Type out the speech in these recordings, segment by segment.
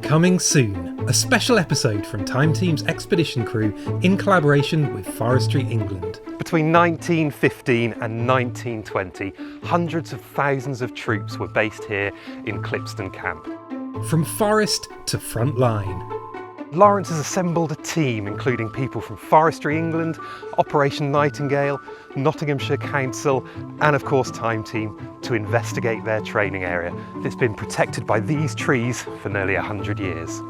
Coming soon, a special episode from Time Team's expedition crew in collaboration with Forestry England. Between 1915 and 1920, hundreds of thousands of troops were based here in Clipston Camp. From forest to front line. Lawrence has assembled a team including people from Forestry England, Operation Nightingale, Nottinghamshire Council and of course Time Team to investigate their training area that's been protected by these trees for nearly 100 years.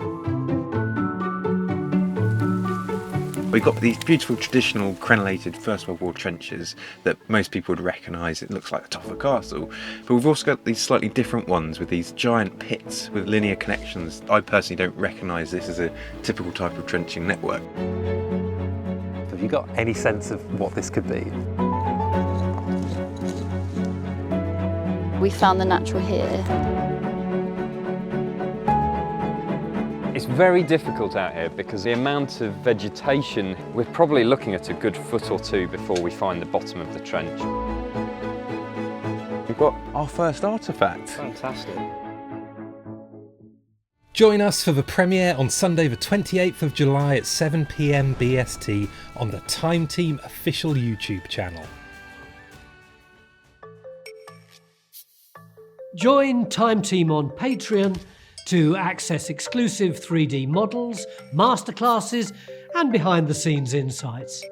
We've got these beautiful traditional crenellated First World War trenches that most people would recognise. It looks like the top of a castle. But we've also got these slightly different ones with these giant pits with linear connections. I personally don't recognise this as a typical type of trenching network. Have you got any sense of what this could be? We found the natural here. It's very difficult out here because the amount of vegetation, we're probably looking at a good foot or two before we find the bottom of the trench. We've got our first artefact. Fantastic. Join us for the premiere on Sunday the 28th of July at 7 p.m. BST on the Time Team official YouTube channel. Join Time Team on Patreon to access exclusive 3D models, masterclasses and behind-the-scenes insights.